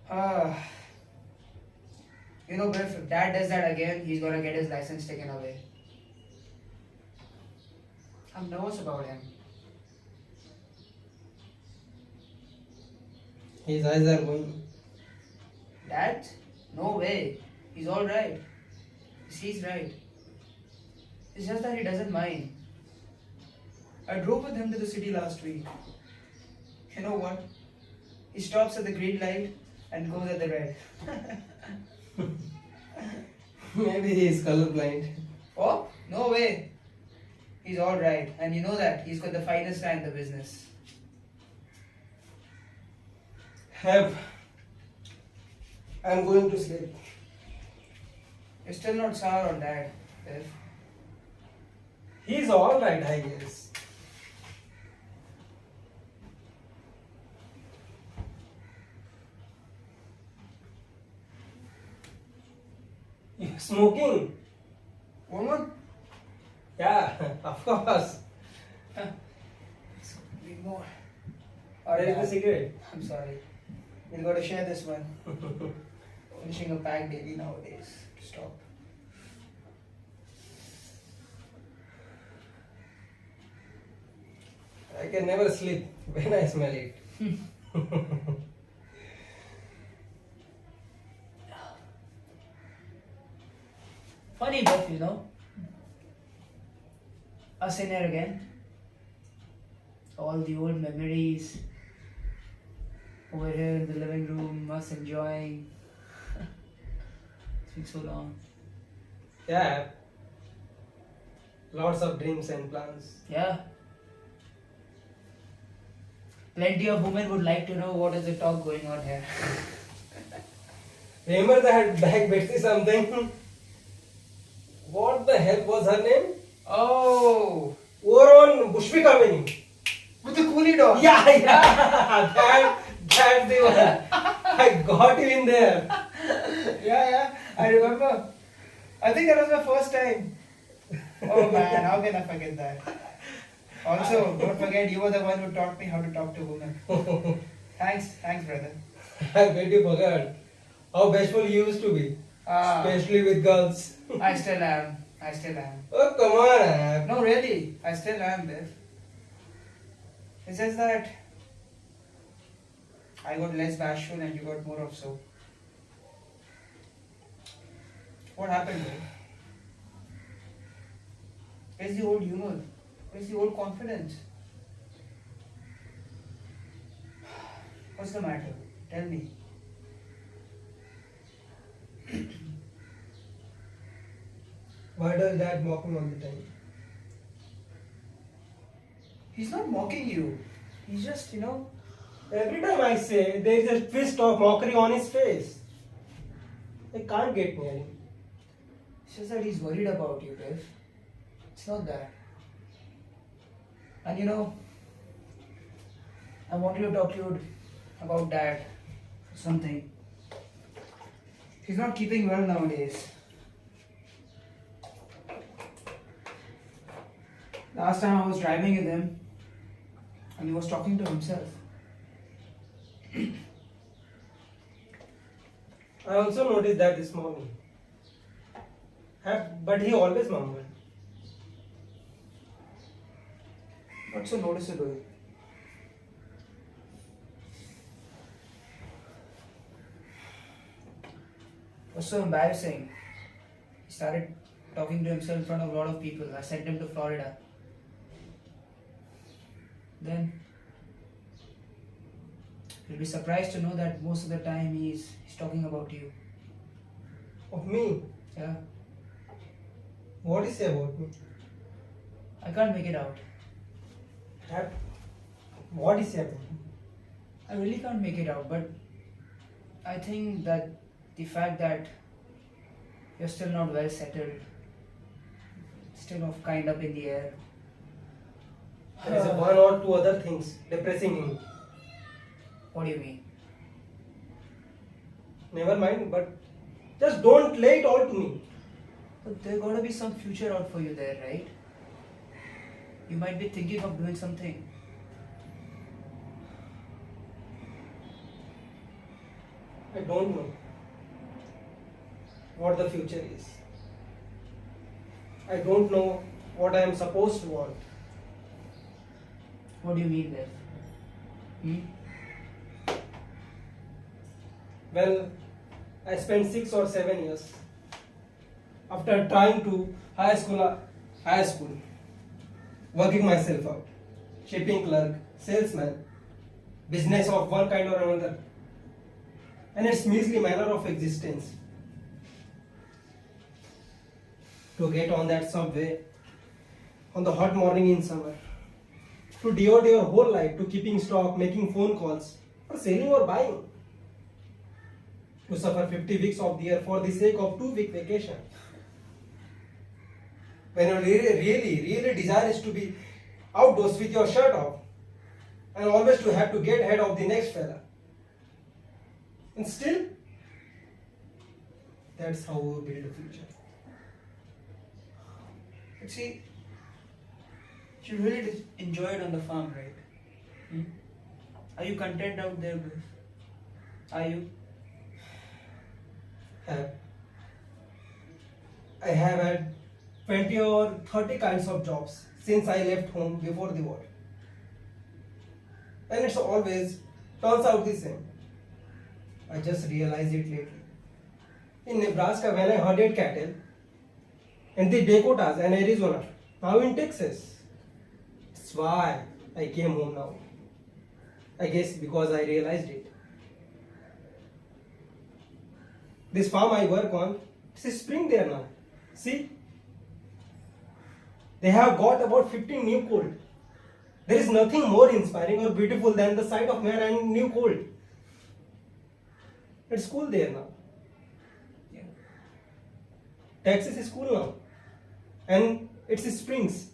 Uh, Bill, if dad does that again, he's gonna get his license taken away. I'm nervous about him. His eyes are going. Dad? No way. He's alright. He's right. It's just that he doesn't mind. I drove with him to the city last week. You know what? He stops at the green light and goes at the red. Maybe he is colorblind. Oh, no way. He's alright. And you know that. He's got the finest eye in the business. I'm going to sleep. You're still not sour on that, Biff. He's alright, I guess. You're smoking? Woman? Yeah, of course. Need more. There is Dad. the cigarette. I'm sorry. We'll got to share this one. Finishing a pack daily nowadays. Stop. I can never sleep when I smell it. Funny Biff, you know. Us in here again. All the old memories. Over here in the living room, us enjoying. It's been so long. Yeah. Lots of dreams and plans. Yeah. Plenty of women would like to know what is the talk going on here. Remember that back Betsy something? What the hell was her name? Oh! Over on Bushvika Mini. With the coolie dog! Yeah, that's the one. I got you in there. Yeah, I remember. I think that was my first time. Oh man, how can I forget that? Also, don't forget you were the one who taught me how to talk to women. Thanks, brother. I bet you forgot how bashful you used to be. Ah. Especially with girls. I still am. Oh, come on, Ab. No, really, I still am, Biff. It's just that I got less bashful and you got more of so. What happened, Biff? Where's the old humor? Where's the old confidence? What's the matter? Tell me. Why does dad mock me all the time? He's not mocking you. He's just, Every time I say, there is a twist of mockery on his face. I can't get near him. it's just that he's worried about you, Biff. It's not that. And I wanted to talk to you about Dad. Something. He's not keeping well nowadays. Last time I was driving with him and he was talking to himself. I also noticed that this morning. But he always mumbled. Not so noticeable. It was so embarrassing. He started talking to himself in front of a lot of people. I sent him to Florida. Then you'll be surprised to know that most of the time he's talking about you. Of me? Yeah. What is he about me? I can't make it out. What is he about me? I really can't make it out, but I think that the fact that you're still not well settled, still kind up in the air. There is one or two other things depressing him. What do you mean? Never mind, but just don't lay it all to me. But there gotta be some future out for you there, right? You might be thinking of doing something. I don't know what the future is. I don't know what I am supposed to want. What do you mean, Dev? Hmm? Well, I spent 6 or 7 years after trying to high school, working myself out, shipping clerk, salesman, business of one kind or another, and its measly manner of existence. To get on that subway on the hot morning in summer, to devote your whole life to keeping stock, making phone calls, or selling or buying, to suffer 50 weeks of the year for the sake of 2 week vacation. When your really desire is to be outdoors with your shirt off and always to have to get ahead of the next fella. And still, that's how we build a future. But see, you really enjoy it on the farm, right? Hmm? Are you content out there, Biff? Are you? I have had 20 or 30 kinds of jobs since I left home before the war. And it's always turns out the same. I just realized it lately. In Nebraska, when I herded cattle, in the Dakotas and Arizona, now in Texas. That's why I came home now. I guess because I realized it. This farm I work on, it's spring there now. See? They have got about 15 new cold. There is nothing more inspiring or beautiful than the sight of mare and new cold. It's cool there now. Yeah. Texas is cool now. And it's springs.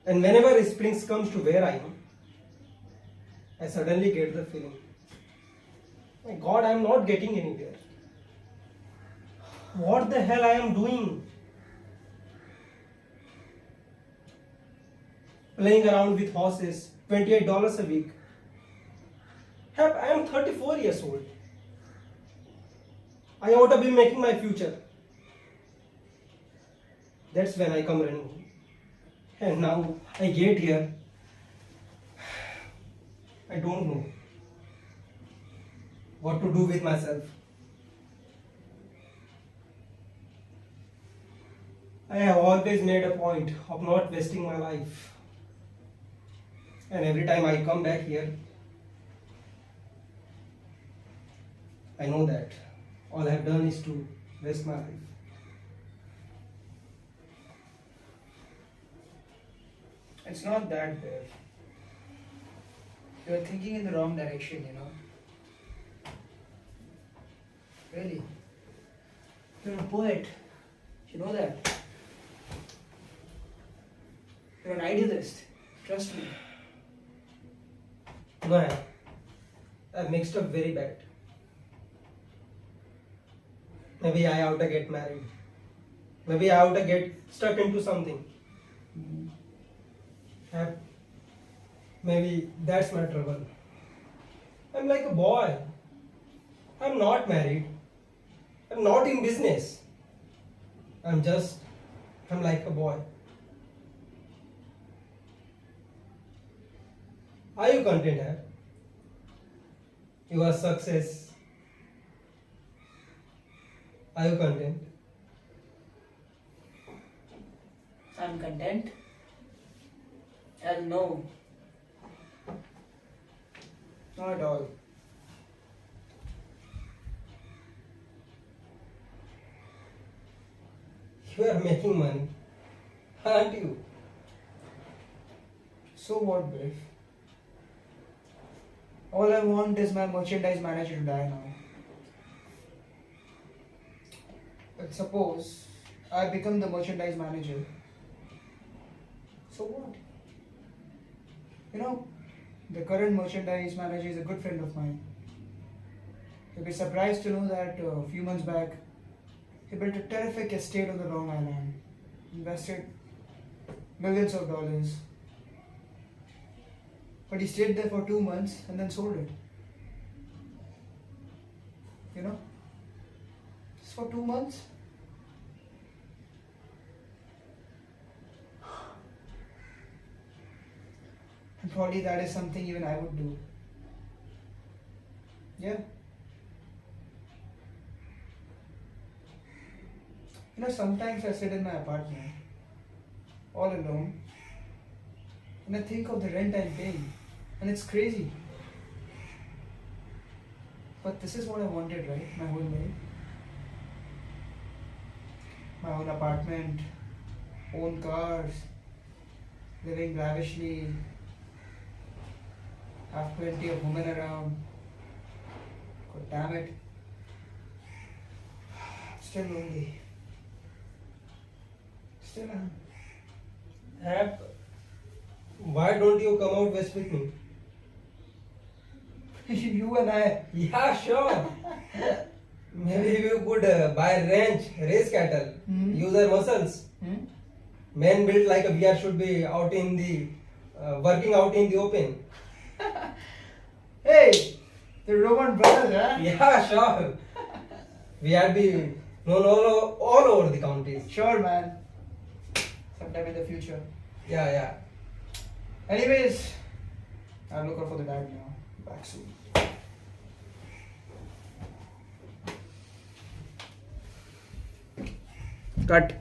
And whenever springs comes to where I am, I suddenly get the feeling, my God, I am not getting anywhere. What the hell I am doing? Playing around with horses, $28 a week. Heck, I am 34 years old. I ought to be making my future. That's when I come running. And now I get here. I don't know what to do with myself. I have always made a point of not wasting my life. And every time I come back here, I know that all I have done is to waste my life. It's not that bad. You're thinking in the wrong direction, you know. Really. You're a poet. You know that. You're an idealist. Trust me. Go ahead. I've mixed up very bad. Maybe I ought to get married. Maybe I ought to get stuck into something. Maybe that's my trouble. I'm like a boy. I'm not married. I'm not in business. I'm like a boy. Are you content, Ab? Your success. Are you content? I'm content. Hell no. Not at all. You are making money, aren't you? So what, Biff? All I want is my merchandise manager to die now. But suppose I become the merchandise manager. So what? You know, the current merchandise manager is a good friend of mine. You'll be surprised to know that a few months back, he built a terrific estate on the Long Island, invested millions of dollars. But he stayed there for 2 months and then sold it. you know, just for 2 months. And probably that is something even I would do. Yeah. You know, sometimes I sit in my apartment all alone and I think of the rent I'm paying, and it's crazy. But this is what I wanted, right? My whole life. My own apartment, own cars, living lavishly, have plenty of women around. God damn it. Still lonely. Still am. Why don't you come out west with me? You and I. Yeah, sure. Maybe we could buy a ranch, raise cattle, use our muscles. Men built like a bear should be out in the working out in the open. Hey, the Roman brothers, huh? Yeah, sure. We had been known all over the counties. Sure, man. Sometime in the future. Yeah. Anyways, I'll look out for the dad now. Back soon. Cut.